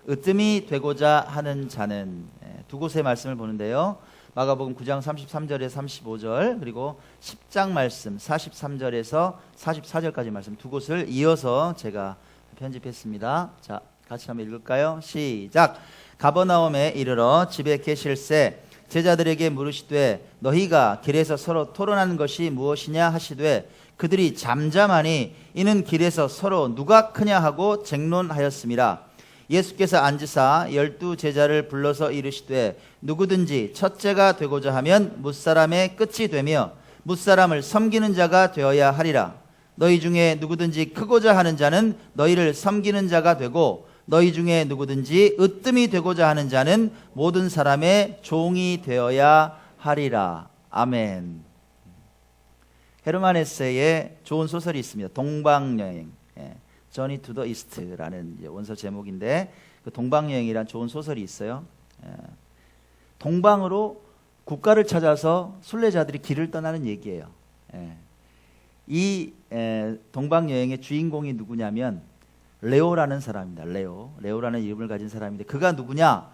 으뜸이 되고자 하는 자는. 두 곳의 말씀을 보는데요. 마가복음 9장 33절에서 35절, 그리고 10장 말씀 43절에서 44절까지 말씀 두 곳을 이어서 제가 편집했습니다. 자, 같이 한번 읽을까요? 시작. 가버나움에 이르러 집에 계실새 제자들에게 물으시되 너희가 길에서 서로 토론하는 것이 무엇이냐 하시되 그들이 잠잠하니 이는 길에서 서로 누가 크냐 하고 쟁론하였음이라. 예수께서 앉으사 12 제자를 불러서 이르시되 누구든지 첫째가 되고자 하면 뭇사람의 끝이 되며 뭇사람을 섬기는 자가 되어야 하리라. 너희 중에 누구든지 크고자 하는 자는 너희를 섬기는 자가 되고 너희 중에 누구든지 으뜸이 되고자 하는 자는 모든 사람의 종이 되어야 하리라. 아멘. 헤르만 헤세의 좋은 소설이 있습니다. 동방여행, Journey to the East라는 원서 제목인데, 그 동방여행이란 좋은 소설이 있어요. 동방으로 국가를 찾아서 순례자들이 길을 떠나는 얘기예요. 이 동방여행의 주인공이 누구냐면 레오라는 사람입니다. 레오라는 이름을 가진 사람인데, 그가 누구냐?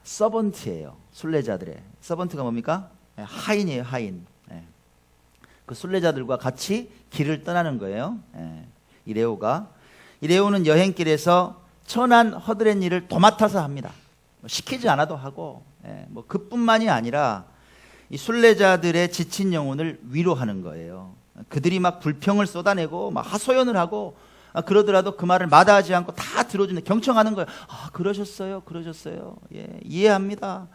서번트예요. 순례자들의 서번트가 뭡니까? 하인이에요. 하인. 그 순례자들과 같이 길을 떠나는 거예요. 이 레오는 여행길에서 천한 허드렛 일을 도맡아서 합니다. 시키지 않아도 하고, 뭐 그뿐만이 아니라 이 순례자들의 지친 영혼을 위로하는 거예요. 그들이 막 불평을 쏟아내고 막 하소연을 하고 그러더라도 그 말을 마다하지 않고 다 들어주는, 경청하는 거예요. 아, 그러셨어요. 예, 이해합니다.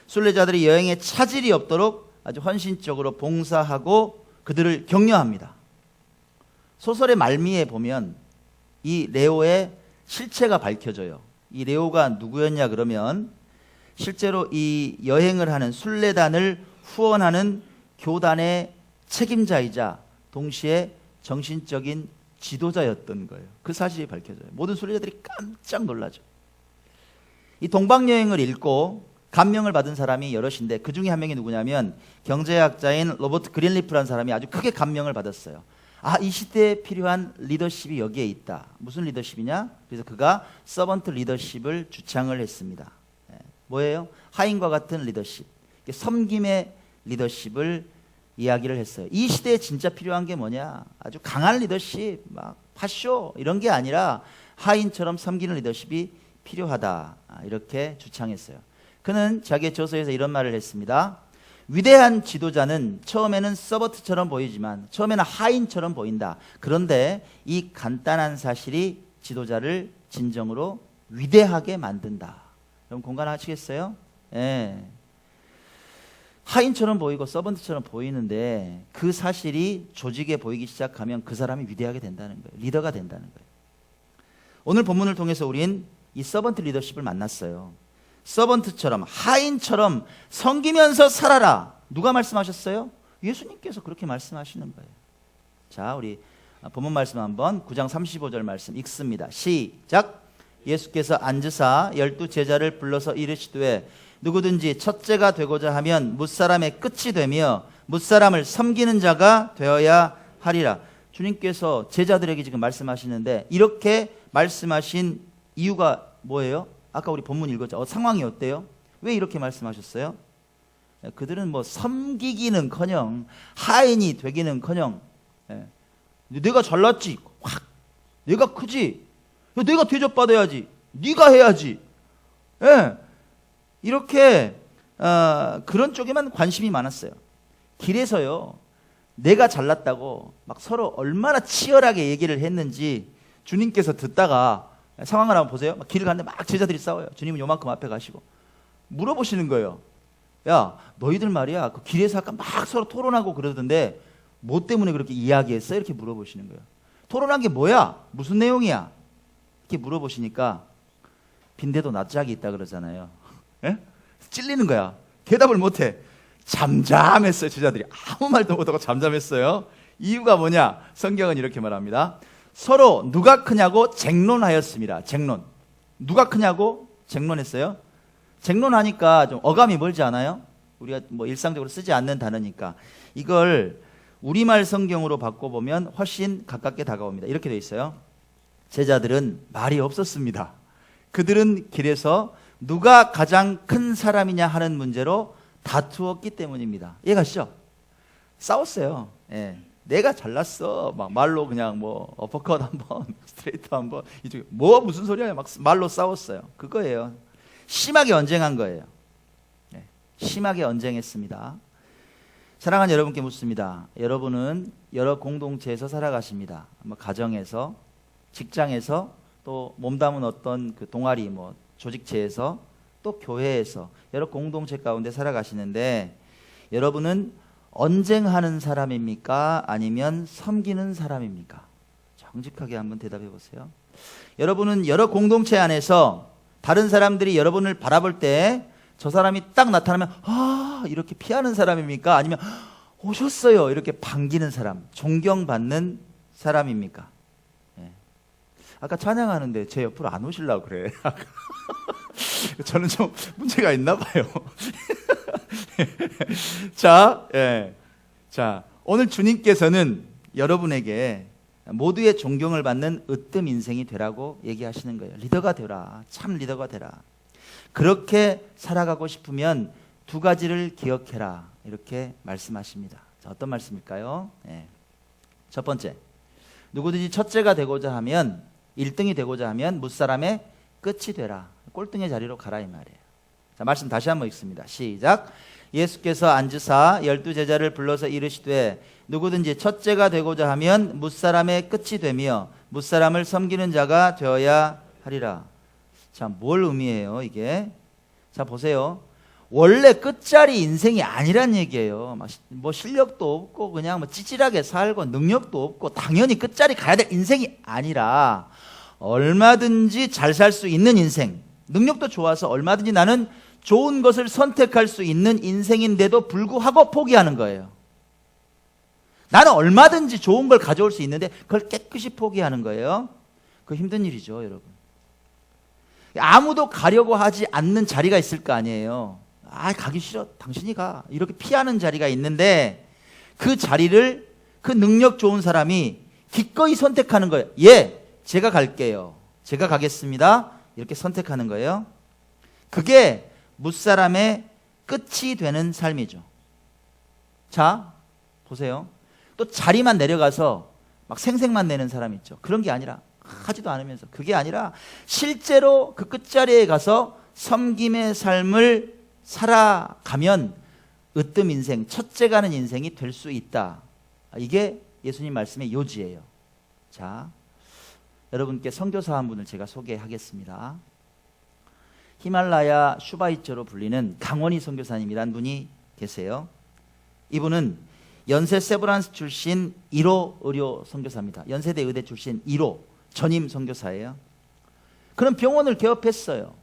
순례자들이 여행에 차질이 없도록 아주 헌신적으로 봉사하고 그들을 격려합니다. 소설의 말미에 보면 이 레오의 실체가 밝혀져요. 이 레오가 누구였냐 그러면 실제로 이 여행을 하는 순례단을 후원하는 교단의 책임자이자 동시에 정신적인 지도자였던 거예요. 그 사실이 밝혀져요. 모든 순례자들이 깜짝 놀라죠. 이 동방여행을 읽고 감명을 받은 사람이 여럿인데 그 중에 한 명이 누구냐면 경제학자인 로버트 그린리프라는 사람이 아주 크게 감명을 받았어요. 아, 이 시대에 필요한 리더십이 여기에 있다. 무슨 리더십이냐? 그래서 그가 서번트 리더십을 주창을 했습니다. 뭐예요? 하인과 같은 리더십, 섬김의 리더십을 이야기를 했어요. 이 시대에 진짜 필요한 게 뭐냐? 아주 강한 리더십, 막 파쇼 이런 게 아니라 하인처럼 섬기는 리더십이 필요하다. 이렇게 주창했어요. 그는 자기의 저서에서 이런 말을 했습니다. 위대한 지도자는 처음에는 서버트처럼 보이지만 처음에는 하인처럼 보인다. 그런데 이 간단한 사실이 지도자를 진정으로 위대하게 만든다. 여러분 공감하시겠어요? 예. 하인처럼 보이고 서번트처럼 보이는데 그 사실이 조직에 보이기 시작하면 그 사람이 위대하게 된다는 거예요. 리더가 된다는 거예요. 오늘 본문을 통해서 우린 이 서번트 리더십을 만났어요. 서번트처럼 하인처럼 섬기면서 살아라. 누가 말씀하셨어요? 예수님께서 그렇게 말씀하시는 거예요. 자, 우리 본문 말씀 한번 9장 35절 말씀 읽습니다. 시작. 예수께서 앉으사 12 제자를 불러서 이르시되 누구든지 첫째가 되고자 하면 뭇사람의 끝이 되며 뭇사람을 섬기는 자가 되어야 하리라. 주님께서 제자들에게 지금 말씀하시는데 이렇게 말씀하신 이유가 뭐예요? 아까 우리 본문 읽었죠. 상황이 어때요? 왜 이렇게 말씀하셨어요? 그들은 뭐 섬기기는커녕 하인이 되기는커녕 내가 잘났지, 확 내가 크지, 내가 대접받아야지, 네가 해야지, 이렇게 그런 쪽에만 관심이 많았어요. 길에서요 내가 잘났다고 막 서로 얼마나 치열하게 얘기를 했는지 주님께서 듣다가 상황을 한번 보세요. 길을 가는데 막 제자들이 싸워요. 주님은 요만큼 앞에 가시고 물어보시는 거예요. 야, 너희들 말이야 그 길에서 아까 막 서로 토론하고 그러던데 뭐 때문에 그렇게 이야기했어? 이렇게 물어보시는 거예요. 토론한 게 뭐야? 무슨 내용이야? 이렇게 물어보시니까 빈대도 낯짝이 있다 그러잖아요. 찔리는 거야. 대답을 못해. 잠잠했어요. 제자들이 아무 말도 못하고 잠잠했어요. 이유가 뭐냐? 성경은 이렇게 말합니다. 서로 누가 크냐고 쟁론하였습니다. 쟁론. 누가 크냐고 쟁론했어요. 쟁론하니까 좀 어감이 멀지 않아요? 우리가 뭐 일상적으로 쓰지 않는 단어니까. 이걸 우리말 성경으로 바꿔보면 훨씬 가깝게 다가옵니다. 이렇게 돼 있어요. 제자들은 말이 없었습니다. 그들은 길에서 누가 가장 큰 사람이냐 하는 문제로 다투었기 때문입니다. 이해가시죠? 싸웠어요. 예. 내가 잘났어. 막 말로 그냥 뭐 어퍼컷 한번, 스트레이트 한번, 이쪽에 뭐 무슨 소리야? 막 말로 싸웠어요. 그거예요. 심하게 언쟁한 거예요. 예. 심하게 언쟁했습니다. 사랑하는 여러분께 묻습니다. 여러분은 여러 공동체에서 살아가십니다. 뭐 가정에서, 직장에서, 또 몸담은 어떤 그 동아리, 뭐 조직체에서, 또 교회에서 여러 공동체 가운데 살아가시는데, 여러분은 언쟁하는 사람입니까? 아니면 섬기는 사람입니까? 정직하게 한번 대답해 보세요. 여러분은 여러 공동체 안에서 다른 사람들이 여러분을 바라볼 때 저 사람이 딱 나타나면 이렇게 피하는 사람입니까? 아니면 오셨어요 이렇게 반기는 사람, 존경받는 사람입니까? 예. 아까 찬양하는데 제 옆으로 안 오시려고 그래. 저는 좀 문제가 있나 봐요. 자, 예. 자, 오늘 주님께서는 여러분에게 모두의 존경을 받는 으뜸 인생이 되라고 얘기하시는 거예요. 리더가 되라. 참 리더가 되라. 그렇게 살아가고 싶으면 두 가지를 기억해라. 이렇게 말씀하십니다. 자, 어떤 말씀일까요? 예. 첫 번째, 누구든지 첫째가 되고자 하면, 1등이 되고자 하면 무사람의 끝이 되라. 꼴등의 자리로 가라 이 말이에요. 자, 말씀 다시 한번 읽습니다. 시작. 예수께서 앉으사 12제자를 불러서 이르시되 누구든지 첫째가 되고자 하면 무사람의 끝이 되며 무사람을 섬기는 자가 되어야 하리라. 자, 뭘 의미해요 이게? 자, 보세요. 원래 끝자리 인생이 아니란 얘기예요. 뭐 실력도 없고 그냥 뭐 찌질하게 살고 능력도 없고 당연히 끝자리 가야 될 인생이 아니라 얼마든지 잘 살 수 있는 인생, 능력도 좋아서 얼마든지 나는 좋은 것을 선택할 수 있는 인생인데도 불구하고 포기하는 거예요. 나는 얼마든지 좋은 걸 가져올 수 있는데 그걸 깨끗이 포기하는 거예요. 그거 힘든 일이죠, 여러분. 아무도 가려고 하지 않는 자리가 있을 거 아니에요. 가기 싫어. 당신이 가. 이렇게 피하는 자리가 있는데 그 자리를 그 능력 좋은 사람이 기꺼이 선택하는 거예요. 예, 제가 갈게요. 제가 가겠습니다. 이렇게 선택하는 거예요. 그게 무사람의 끝이 되는 삶이죠. 자, 보세요. 또 자리만 내려가서 막 생색만 내는 사람 있죠. 그런 게 아니라 하지도 않으면서, 그게 아니라 실제로 그 끝자리에 가서 섬김의 삶을 살아가면 으뜸 인생, 첫째 가는 인생이 될 수 있다. 이게 예수님 말씀의 요지예요. 자, 여러분께 선교사 한 분을 제가 소개하겠습니다. 히말라야 슈바이처로 불리는 강원희 선교사님이란 분이 계세요. 이분은 연세 세브란스 출신 1호 의료 선교사입니다. 연세대 의대 출신 1호 전임 선교사예요. 그런 병원을 개업했어요.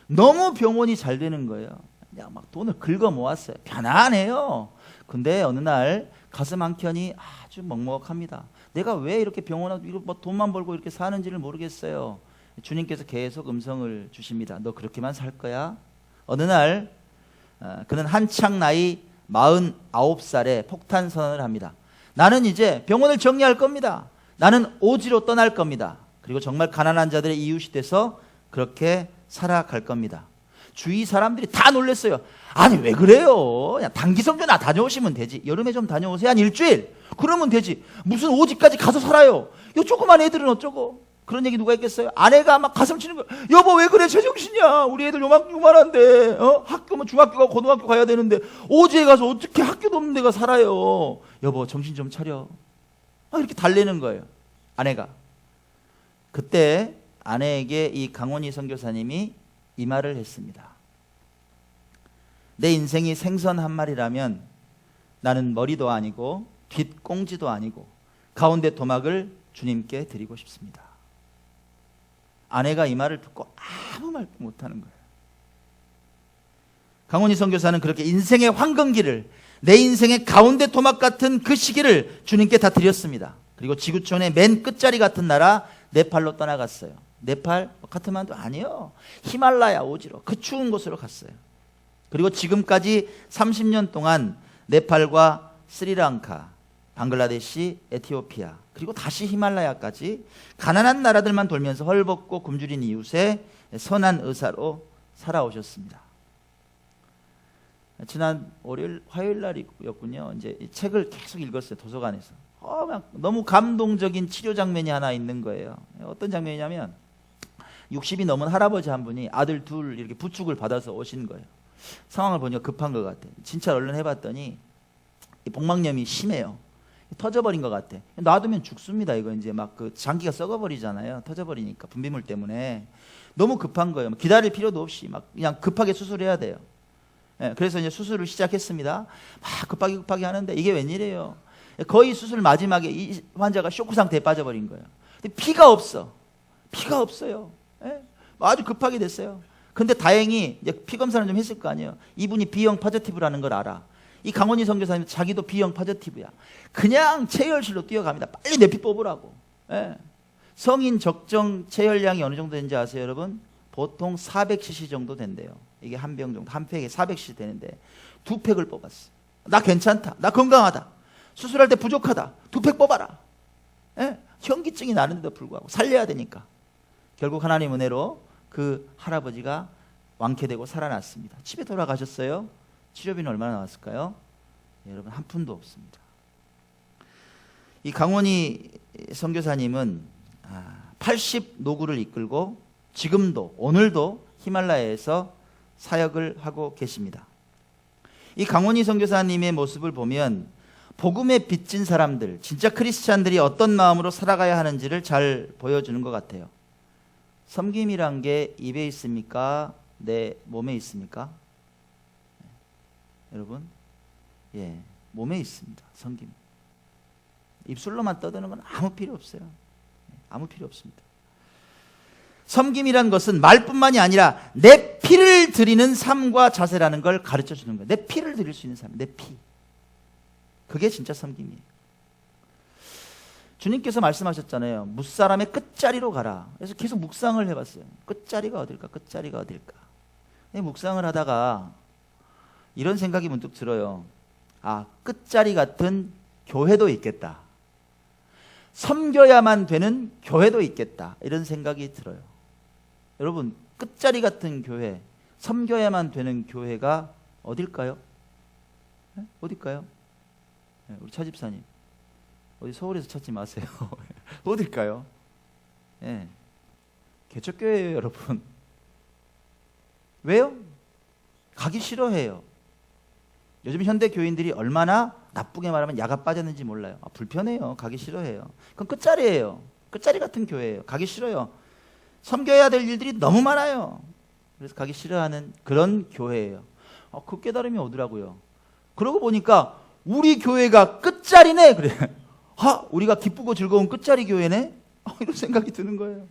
너무 병원이 잘 되는 거예요. 그냥 막 돈을 긁어 모았어요. 편안해요. 근데 어느 날 가슴 한켠이 아주 먹먹합니다. 내가 왜 이렇게 병원하고 뭐 돈만 벌고 이렇게 사는지를 모르겠어요. 주님께서 계속 음성을 주십니다. 너 그렇게만 살 거야? 어느 날 그는 한창 나이 49살에 폭탄 선언을 합니다. 나는 이제 병원을 정리할 겁니다. 나는 오지로 떠날 겁니다. 그리고 정말 가난한 자들의 이웃이 돼서 그렇게 살아갈 겁니다. 주위 사람들이 다 놀랐어요. 아니 왜 그래요? 그냥 단기 성교나 다녀오시면 되지. 여름에 좀 다녀오세요. 한 일주일. 그러면 되지. 무슨 오지까지 가서 살아요. 요 조그만 애들은 어쩌고. 그런 얘기 누가 했겠어요? 아내가 막 가슴 치는 거예요. 여보 왜 그래? 제정신이야. 우리 애들 요만한데 학교 뭐 중학교가 고등학교 가야 되는데 오지에 가서 어떻게 학교도 없는 데가 살아요. 여보 정신 좀 차려. 이렇게 달래는 거예요. 아내가. 그때 아내에게 이 강원희 선교사님이 이 말을 했습니다. 내 인생이 생선 한 마리라면 나는 머리도 아니고 뒷꽁지도 아니고 가운데 토막을 주님께 드리고 싶습니다. 아내가 이 말을 듣고 아무 말도 못하는 거예요. 강원희 선교사는 그렇게 인생의 황금기를, 내 인생의 가운데 토막 같은 그 시기를 주님께 다 드렸습니다. 그리고 지구촌의 맨 끝자리 같은 나라 네팔로 떠나갔어요. 네팔, 카트만두 아니요. 히말라야 오지로 그 추운 곳으로 갔어요. 그리고 지금까지 30년 동안 네팔과 스리랑카, 방글라데시, 에티오피아, 그리고 다시 히말라야까지 가난한 나라들만 돌면서 헐벗고 굶주린 이웃의 선한 의사로 살아오셨습니다. 지난 화요일 날이었군요. 이제 이 책을 계속 읽었어요. 도서관에서. 막 너무 감동적인 치료 장면이 하나 있는 거예요. 어떤 장면이냐면 60이 넘은 할아버지 한 분이 아들 둘 이렇게 부축을 받아서 오신 거예요. 상황을 보니까 급한 것 같아. 진찰 얼른 해봤더니 복막염이 심해요. 터져버린 것 같아. 놔두면 죽습니다. 이거 이제 막 그 장기가 썩어버리잖아요. 터져버리니까 분비물 때문에 너무 급한 거예요. 기다릴 필요도 없이 막 그냥 급하게 수술해야 돼요. 그래서 이제 수술을 시작했습니다. 막 급하게 하는데 이게 웬일이에요? 거의 수술 마지막에 이 환자가 쇼크 상태에 빠져버린 거예요. 근데 피가 없어요. 아주 급하게 됐어요. 근데 다행히 이제 피 검사는 좀 했을 거 아니에요. 이분이 B형 포지티브라는 걸 알아. 이 강원희 선교사님 자기도 B형 포지티브야. 그냥 체열실로 뛰어갑니다. 빨리 내 피 뽑으라고. 성인 적정 체열량이 어느 정도 되는지 아세요, 여러분? 보통 400cc 정도 된대요. 이게 한 병 정도, 한 팩에 400cc 되는데 2팩을 뽑았어. 나 괜찮다. 나 건강하다. 수술할 때 부족하다. 2팩 뽑아라. 현기증이 나는데도 불구하고 살려야 되니까. 결국 하나님 은혜로 그 할아버지가 완쾌되고 살아났습니다. 집에 돌아가셨어요. 치료비는 얼마나 나왔을까요? 여러분, 한 푼도 없습니다. 이 강원희 선교사님은 80 노구를 이끌고 지금도 오늘도 히말라야에서 사역을 하고 계십니다. 이 강원희 선교사님의 모습을 보면 복음에 빚진 사람들, 진짜 크리스찬들이 어떤 마음으로 살아가야 하는지를 잘 보여주는 것 같아요. 섬김이란 게 입에 있습니까? 내 몸에 있습니까? 여러분, 몸에 있습니다. 섬김. 입술로만 떠드는 건 아무 필요 없어요. 아무 필요 없습니다. 섬김이란 것은 말뿐만이 아니라 내 피를 드리는 삶과 자세라는 걸 가르쳐 주는 거예요. 내 피를 드릴 수 있는 삶, 내 피. 그게 진짜 섬김이에요. 주님께서 말씀하셨잖아요. 무사람의 끝자리로 가라. 그래서 계속 묵상을 해봤어요. 끝자리가 어딜까? 끝자리가 어딜까? 묵상을 하다가 이런 생각이 문득 들어요. 끝자리 같은 교회도 있겠다. 섬겨야만 되는 교회도 있겠다. 이런 생각이 들어요. 여러분, 끝자리 같은 교회, 섬겨야만 되는 교회가 어딜까요? 어딜까요? 우리 차 집사님, 어디 서울에서 찾지 마세요. 어딜까요? 개척교회예요, 여러분. 왜요? 가기 싫어해요. 요즘 현대 교인들이 얼마나 나쁘게 말하면 야가 빠졌는지 몰라요. 불편해요. 가기 싫어해요. 그건 끝자리예요. 끝자리 같은 교회예요. 가기 싫어요. 섬겨야 될 일들이 너무 많아요. 그래서 가기 싫어하는 그런 교회예요. 그 깨달음이 오더라고요. 그러고 보니까 우리 교회가 끝자리네. 그래. 우리가 기쁘고 즐거운 끝자리 교회네. 이런 생각이 드는 거예요.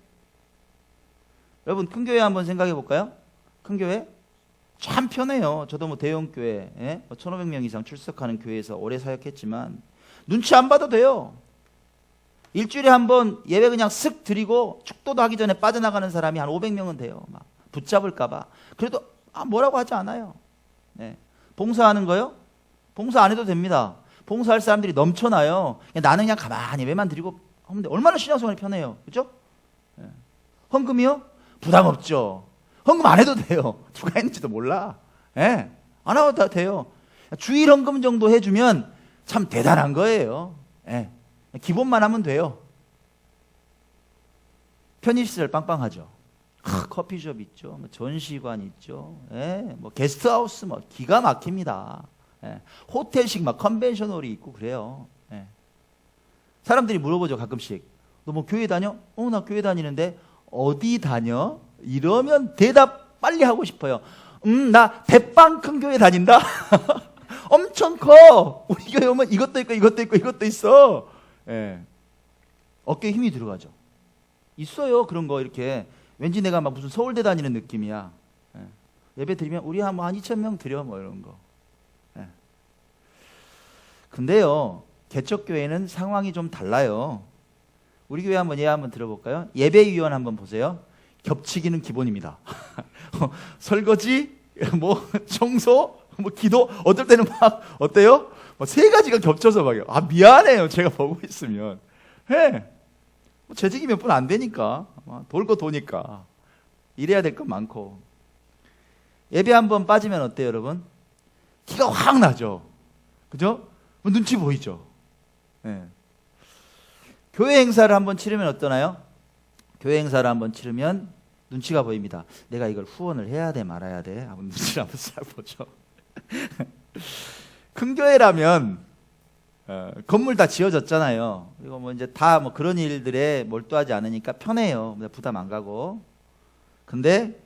여러분, 큰 교회 한번 생각해 볼까요? 큰 교회? 참 편해요. 저도 대형 교회 1,500명 이상 출석하는 교회에서 오래 사역했지만 눈치 안 봐도 돼요. 일주일에 한 번 예배 그냥 쓱 드리고 축도도 하기 전에 빠져나가는 사람이 한 500명은 돼요. 막 붙잡을까 봐. 그래도 뭐라고 하지 않아요. 봉사하는 거요? 봉사 안 해도 됩니다. 봉사할 사람들이 넘쳐나요. 나는 그냥 가만히 예배만 드리고 하면 돼. 얼마나 신앙생활이 편해요. 그렇죠? 헌금이요? 부담 없죠. 헌금 안 해도 돼요. 누가 했는지도 몰라. 안 해도 다 돼요. 주일 헌금 정도 해주면 참 대단한 거예요. 기본만 하면 돼요. 편의시설 빵빵하죠. 커피숍 있죠. 전시관 있죠. 게스트하우스 기가 막힙니다. 호텔식 컨벤션홀이 있고 그래요. 사람들이 물어보죠. 가끔씩. 너 뭐 교회 다녀? 나 교회 다니는데. 어디 다녀? 이러면 대답 빨리 하고 싶어요. 나 대빵 큰 교회 다닌다. 엄청 커. 우리 교회 오면 이것도 있고 이것도 있고 이것도 있어. 어깨에 힘이 들어가죠. 있어요. 그런 거 이렇게 왠지 내가 막 무슨 서울대 다니는 느낌이야. 예배 드리면 우리 한 2,000명 드려 이런 거. 근데요, 개척교회는 상황이 좀 달라요. 우리 교회 한번 한번 들어볼까요? 예배위원 한번 보세요. 겹치기는 기본입니다. 설거지, 청소, 기도, 어떨 때는 어때요? 3가지가 겹쳐서 막요. 미안해요. 제가 보고 있으면. 재직이 몇 분 안 되니까. 돌고 도니까. 일해야 될 건 많고. 예배 한번 빠지면 어때요, 여러분? 티가 확 나죠. 그죠? 눈치 보이죠. 예. 교회 행사를 한번 치르면 어떠나요? 교회 행사를 한번 치르면 눈치가 보입니다. 내가 이걸 후원을 해야 돼 말아야 돼 하고 눈치를 한번 싹 보죠. 큰 교회라면 건물 다 지어졌잖아요. 그리고 뭐 이제 다 뭐 그런 일들에 몰두하지 않으니까 편해요. 부담 안 가고. 근데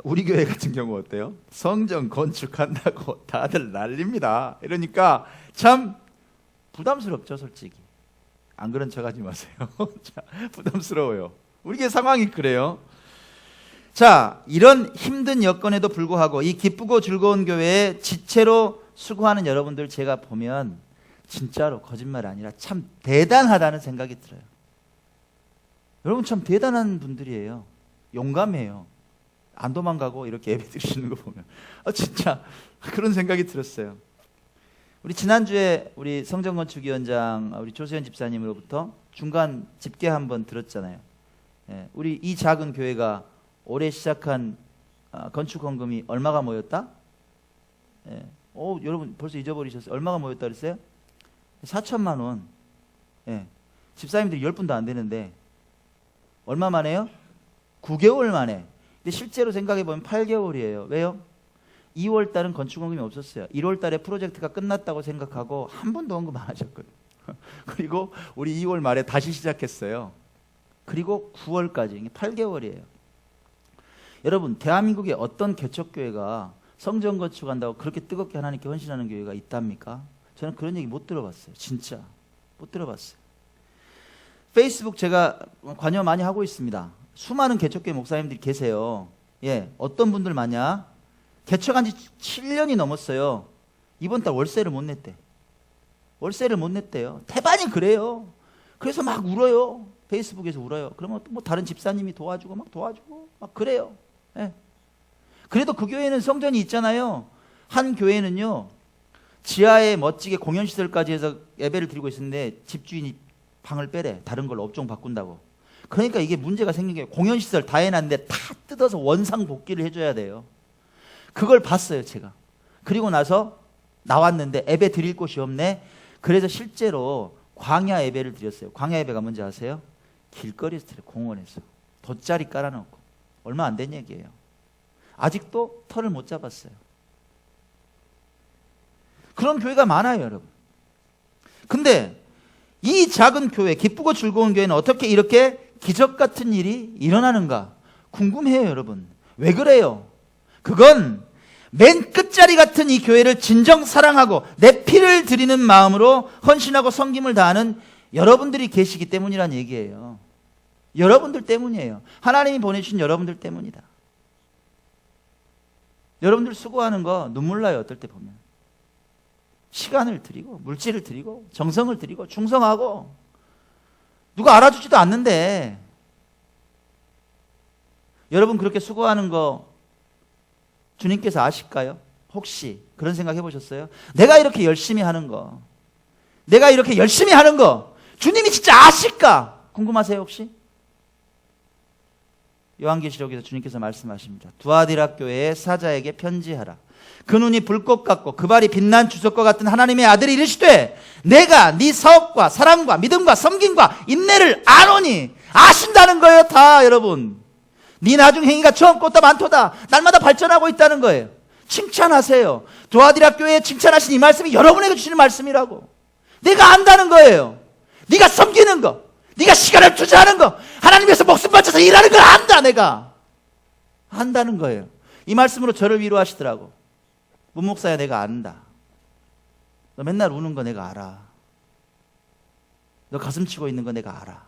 우리 교회 같은 경우 어때요? 성전 건축한다고 다들 난립니다. 이러니까 참 부담스럽죠, 솔직히. 안 그런 척하지 마세요. 부담스러워요. 우리 교회 상황이 그래요. 자, 이런 힘든 여건에도 불구하고 이 기쁘고 즐거운 교회에 지체로 수고하는 여러분들 제가 보면 진짜로 거짓말 아니라 참 대단하다는 생각이 들어요. 여러분 참 대단한 분들이에요. 용감해요. 안 도망가고 이렇게 예배 드리시는 거 보면 진짜 그런 생각이 들었어요. 우리 지난주에 우리 성전건축위원장 우리 조세현 집사님으로부터 중간 집계 한번 들었잖아요. 예, 우리 이 작은 교회가 올해 시작한 건축 헌금이 얼마가 모였다? 예. 여러분 벌써 잊어버리셨어요? 얼마가 모였다 그랬어요? 4천만 원. 예. 집사님들이 10분도 안 되는데 얼마 만에요? 9개월 만에. 근데 실제로 생각해 보면 8개월이에요. 왜요? 2월 달은 건축 헌금이 없었어요. 1월 달에 프로젝트가 끝났다고 생각하고 한 번도 헌금 안 하셨거든요. 그리고 우리 2월 말에 다시 시작했어요. 그리고 9월까지 8개월이에요. 여러분 대한민국의 어떤 개척교회가 성전 건축한다고 그렇게 뜨겁게 하나님께 헌신하는 교회가 있답니까? 저는 그런 얘기 못 들어봤어요. 진짜 못 들어봤어요. 페이스북 제가 관여 많이 하고 있습니다. 수많은 개척교회 목사님들이 계세요. 예, 어떤 분들 마냐? 개척한 지 7년이 넘었어요. 이번 달 월세를 못 냈대. 월세를 못 냈대요. 태반이 그래요. 그래서 막 울어요. 페이스북에서 울어요. 그러면 뭐 다른 집사님이 도와주고 막 그래요. 예. 그래도 그 교회는 성전이 있잖아요. 한 교회는요 지하에 멋지게 공연시설까지 해서 예배를 드리고 있었는데 집주인이 방을 빼래. 다른 걸로 업종 바꾼다고. 그러니까 이게 문제가 생긴 게 공연시설 다 해놨는데 다 뜯어서 원상 복귀를 해줘야 돼요. 그걸 봤어요 제가. 그리고 나서 나왔는데 예배 드릴 곳이 없네. 그래서 실제로 광야 예배를 드렸어요. 광야 예배가 뭔지 아세요? 길거리에서 드려요. 공원에서 돗자리 깔아놓고. 얼마 안 된 얘기예요. 아직도 털을 못 잡았어요. 그런 교회가 많아요 여러분. 근데 이 작은 교회, 기쁘고 즐거운 교회는 어떻게 이렇게 기적 같은 일이 일어나는가 궁금해요 여러분. 왜 그래요? 그건 맨 끝자리 같은 이 교회를 진정 사랑하고 내 피를 드리는 마음으로 헌신하고 섬김을 다하는 여러분들이 계시기 때문이란 얘기예요. 여러분들 때문이에요. 하나님이 보내주신 여러분들 때문이다. 여러분들 수고하는 거 눈물 나요. 어떨 때 보면 시간을 드리고 물질을 드리고 정성을 드리고 충성하고 누가 알아주지도 않는데 여러분 그렇게 수고하는 거 주님께서 아실까요? 혹시 그런 생각 해보셨어요? 내가 이렇게 열심히 하는 거 주님이 진짜 아실까? 궁금하세요 혹시? 요한계시록에서 주님께서 말씀하십니다. 두아디라 교회의 사자에게 편지하라. 그 눈이 불꽃 같고 그 발이 빛난 주석과 같은 하나님의 아들이 이르시되 내가 네 사업과 사랑과 믿음과 섬김과 인내를 아노니. 아신다는 거예요 다 여러분. 네 나중 행위가 처음보다 많도다. 날마다 발전하고 있다는 거예요. 칭찬하세요. 두아디라 교회에 칭찬하신 이 말씀이 여러분에게 주시는 말씀이라고. 내가 안다는 거예요. 네가 섬기는 거, 네가 시간을 투자하는 거, 하나님 위해서 목숨 바쳐서 일하는 걸 안다. 내가 안다는 거예요. 이 말씀으로 저를 위로하시더라고. 문 목사야 내가 안다. 너 맨날 우는 거 내가 알아. 너 가슴 치고 있는 거 내가 알아.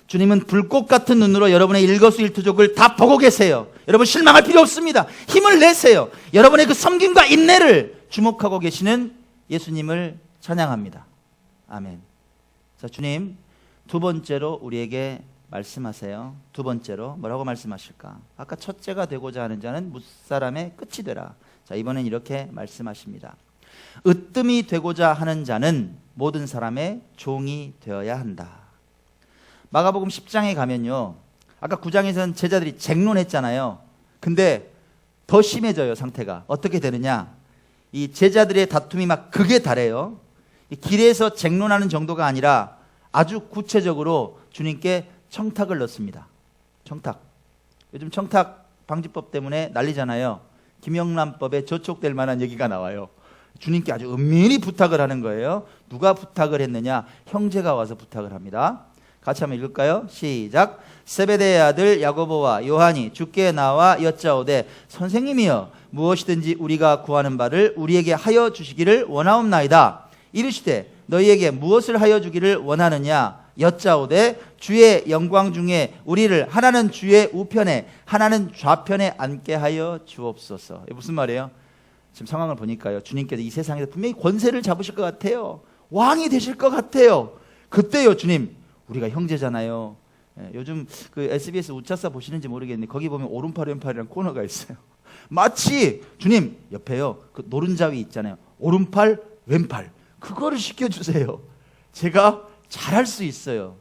주님은 불꽃 같은 눈으로 여러분의 일거수일투족을 다 보고 계세요. 여러분 실망할 필요 없습니다. 힘을 내세요. 여러분의 그 섬김과 인내를 주목하고 계시는 예수님을 찬양합니다. 아멘. 자, 주님 두 번째로 우리에게 말씀하세요. 두 번째로 뭐라고 말씀하실까? 아까 첫째가 되고자 하는 자는 무사람의 끝이 되라. 자, 이번엔 이렇게 말씀하십니다. 으뜸이 되고자 하는 자는 모든 사람의 종이 되어야 한다. 마가복음 10장에 가면요, 아까 9장에서는 제자들이 쟁론했잖아요. 근데 더 심해져요, 상태가. 어떻게 되느냐? 이 제자들의 다툼이 막 극에 달해요. 길에서 쟁론하는 정도가 아니라 아주 구체적으로 주님께 청탁을 넣습니다. 청탁. 요즘 청탁 방지법 때문에 난리잖아요. 김영란법에 저촉될 만한 얘기가 나와요. 주님께 아주 은밀히 부탁을 하는 거예요. 누가 부탁을 했느냐? 형제가 와서 부탁을 합니다. 같이 한번 읽을까요? 시작. 세베대의 아들 야고보와 요한이 주께 나와 여짜오되 선생님이여 무엇이든지 우리가 구하는 바를 우리에게 하여 주시기를 원하옵나이다. 이르시되 너희에게 무엇을 하여 주기를 원하느냐? 여짜오되 주의 영광 중에 우리를 하나는 주의 우편에 하나는 좌편에 앉게 하여 주옵소서. 이게 무슨 말이에요? 지금 상황을 보니까요, 주님께서 이 세상에서 분명히 권세를 잡으실 것 같아요. 왕이 되실 것 같아요. 그때요, 주님, 우리가 형제잖아요. 요즘 그 SBS 우차사 보시는지 모르겠는데 거기 보면 오른팔 왼팔이라는 코너가 있어요. 마치 주님 옆에요, 그 노른자위 있잖아요. 오른팔 왼팔 그거를 시켜주세요. 제가 잘할 수 있어요.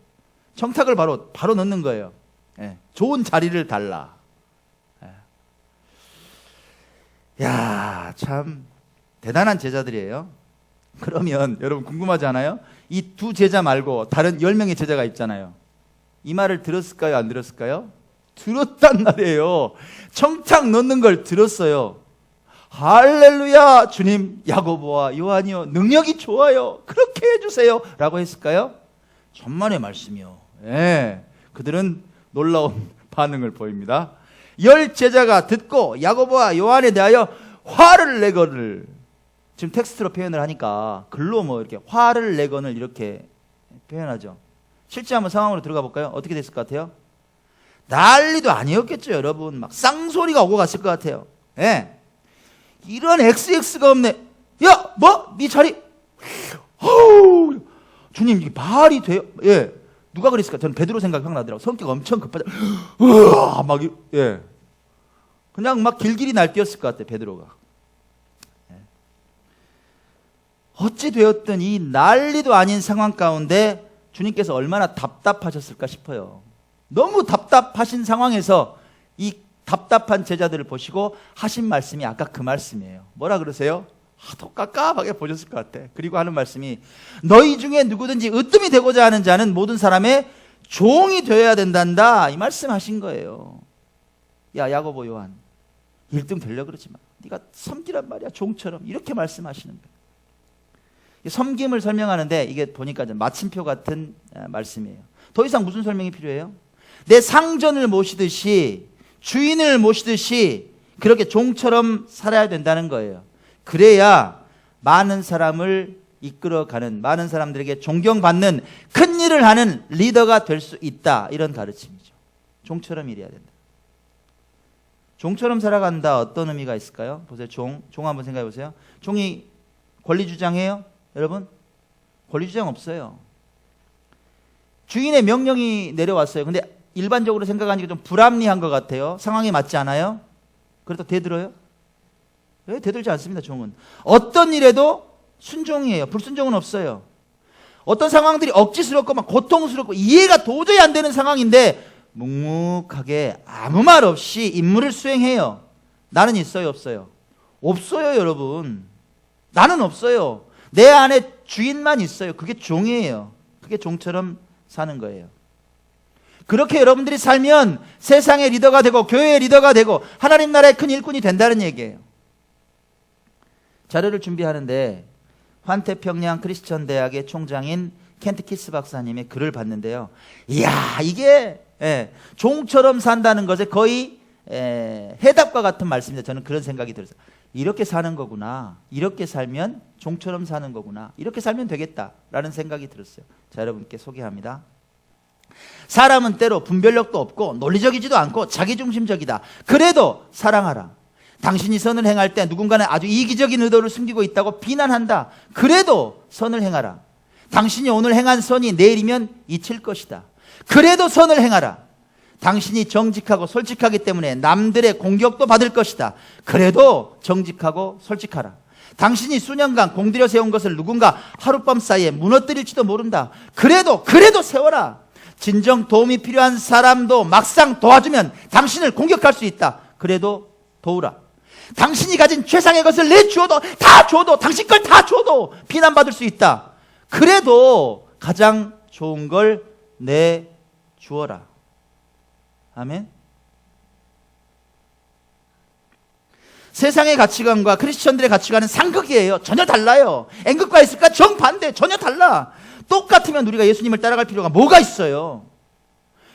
청탁을 바로 넣는 거예요. 좋은 자리를 달라. 야, 참 대단한 제자들이에요. 그러면 여러분 궁금하지 않아요? 이 두 제자 말고 다른 10명의 제자가 있잖아요. 이 말을 들었을까요? 안 들었을까요? 들었단 말이에요. 청탁 넣는 걸 들었어요. 할렐루야, 주님, 야고보와 요한이요, 능력이 좋아요. 그렇게 해주세요. 라고 했을까요? 천만의 말씀이요. 그들은 놀라운 반응을 보입니다. 10 제자가 듣고 야고보와 요한에 대하여 화를 내거늘, 지금 텍스트로 표현을 하니까 글로 뭐 이렇게 화를 내거늘 이렇게 표현하죠. 실제 한번 상황으로 들어가 볼까요? 어떻게 됐을 것 같아요? 난리도 아니었겠죠, 여러분. 막 쌍소리가 오고 갔을 것 같아요. 이런 XX가 없네. 야, 뭐? 네 자리? 어우, 주님, 이게 말이 돼요? 누가 그랬을까? 저는 베드로 생각이 확 나더라고요. 성격 엄청 급하죠. 막, 그냥 막 길길이 날뛰었을 것 같아요, 베드로가. 어찌 되었든 이 난리도 아닌 상황 가운데 주님께서 얼마나 답답하셨을까 싶어요. 너무 답답하신 상황에서 이 답답한 제자들을 보시고 하신 말씀이 아까 그 말씀이에요. 뭐라 그러세요? 더 깝깝하게 보셨을 것 같아. 그리고 하는 말씀이 너희 중에 누구든지 으뜸이 되고자 하는 자는 모든 사람의 종이 되어야 된단다. 이 말씀 하신 거예요. 야, 야고보 요한 1등 되려고 그러지 마. 네가 섬기란 말이야, 종처럼. 이렇게 말씀하시는 거예요. 섬김을 설명하는데 이게 보니까 마침표 같은 말씀이에요. 더 이상 무슨 설명이 필요해요? 내 상전을 모시듯이, 주인을 모시듯이 그렇게 종처럼 살아야 된다는 거예요. 그래야 많은 사람을 이끌어가는, 많은 사람들에게 존경받는 큰 일을 하는 리더가 될 수 있다. 이런 가르침이죠. 종처럼 일해야 된다. 종처럼 살아간다. 어떤 의미가 있을까요? 보세요. 종 한번 생각해 보세요. 종이 권리 주장해요? 여러분, 권리 주장 없어요. 주인의 명령이 내려왔어요. 근데 일반적으로 생각하니까 좀 불합리한 것 같아요. 상황에 맞지 않아요? 그래도 대들어요? 왜 대들지 않습니다, 종은. 어떤 일에도 순종이에요. 불순종은 없어요. 어떤 상황들이 억지스럽고 막 고통스럽고 이해가 도저히 안 되는 상황인데 묵묵하게 아무 말 없이 임무를 수행해요. 나는 있어요, 없어요? 없어요, 여러분. 나는 없어요. 내 안에 주인만 있어요. 그게 종이에요. 그게 종처럼 사는 거예요. 그렇게 여러분들이 살면 세상의 리더가 되고 교회의 리더가 되고 하나님 나라의 큰 일꾼이 된다는 얘기예요. 자료를 준비하는데 환태평양 크리스천 대학의 총장인 켄트 키스 박사님의 글을 봤는데요. 이야, 이게 종처럼 산다는 것에 거의 해답과 같은 말씀입니다. 저는 그런 생각이 들었어요. 이렇게 사는 거구나. 이렇게 살면 종처럼 사는 거구나. 이렇게 살면 되겠다라는 생각이 들었어요. 자, 여러분께 소개합니다. 사람은 때로 분별력도 없고 논리적이지도 않고 자기중심적이다. 그래도 사랑하라. 당신이 선을 행할 때 누군가는 아주 이기적인 의도를 숨기고 있다고 비난한다. 그래도 선을 행하라. 당신이 오늘 행한 선이 내일이면 잊힐 것이다. 그래도 선을 행하라. 당신이 정직하고 솔직하기 때문에 남들의 공격도 받을 것이다. 그래도 정직하고 솔직하라. 당신이 수년간 공들여 세운 것을 누군가 하룻밤 사이에 무너뜨릴지도 모른다. 그래도 세워라. 진정 도움이 필요한 사람도 막상 도와주면 당신을 공격할 수 있다. 그래도 도우라. 당신이 가진 최상의 것을 내주어도 다 줘도 당신 걸 다 줘도 비난받을 수 있다. 그래도 가장 좋은 걸 내주어라. 아멘. 세상의 가치관과 크리스천들의 가치관은 상극이에요. 전혀 달라요. N극과 S극과 정반대. 전혀 달라. 똑같으면 우리가 예수님을 따라갈 필요가 뭐가 있어요?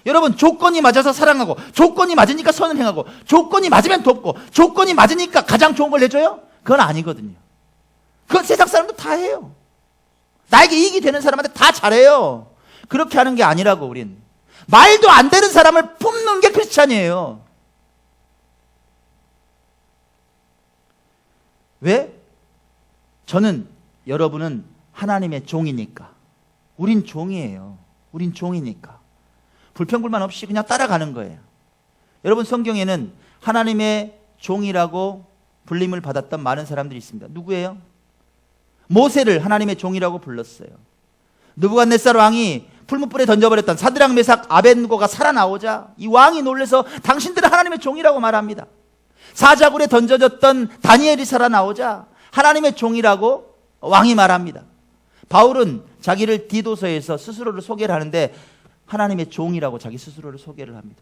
여러분, 조건이 맞아서 사랑하고, 조건이 맞으니까 선을 행하고, 조건이 맞으면 돕고, 조건이 맞으니까 가장 좋은 걸 내줘요? 그건 아니거든요. 그건 세상 사람도 다 해요. 나에게 이익이 되는 사람한테 다 잘해요. 그렇게 하는 게 아니라고. 우린 말도 안 되는 사람을 품는 게 크리스찬이에요. 왜? 저는, 여러분은 하나님의 종이니까. 우린 종이에요. 우린 종이니까. 불평불만 없이 그냥 따라가는 거예요. 여러분, 성경에는 하나님의 종이라고 불림을 받았던 많은 사람들이 있습니다. 누구예요? 모세를 하나님의 종이라고 불렀어요. 느부갓네살 왕이 풀무불에 던져버렸던 사드락 메삭 아벳느고가 살아나오자 이 왕이 놀라서 당신들은 하나님의 종이라고 말합니다. 사자굴에 던져졌던 다니엘이 살아나오자 하나님의 종이라고 왕이 말합니다. 바울은 자기를 디도서에서 스스로를 소개를 하는데 하나님의 종이라고 자기 스스로를 소개를 합니다.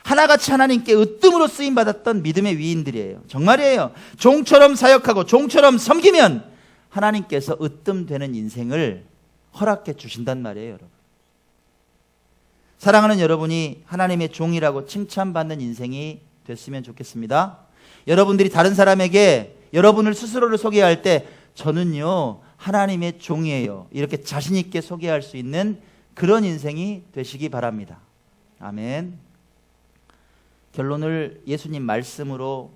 하나같이 하나님께 으뜸으로 쓰임받았던 믿음의 위인들이에요. 정말이에요. 종처럼 사역하고 종처럼 섬기면 하나님께서 으뜸되는 인생을 허락해 주신단 말이에요. 여러분. 사랑하는 여러분이 하나님의 종이라고 칭찬받는 인생이 됐으면 좋겠습니다. 여러분들이 다른 사람에게 여러분을 스스로를 소개할 때 저는요 하나님의 종이에요, 이렇게 자신 있게 소개할 수 있는 그런 인생이 되시기 바랍니다. 아멘. 결론을 예수님 말씀으로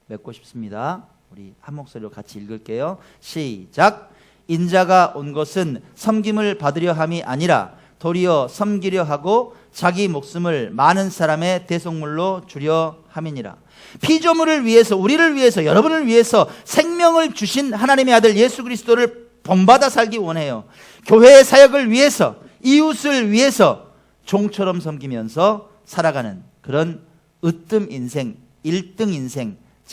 맺고 싶습니다. 우리 한 목소리로 같이 읽을게요. 시작. 인자가 온 것은 섬김을 받으려 함이 아니라 도리어 섬기려 하고 자기 목숨을 많은 사람의 대속물로 주려 함이니라. 피조물을 위해서, 우리를 위해서, 여러분을 위해서 생명을 주신 하나님의 아들 예수 그리스도를 본받아 살기 원해요. 교회의 사역을 위해서, 이웃을 위해서 종처럼 섬기면서 살아가는 그런 으뜸 인생, 1등 인생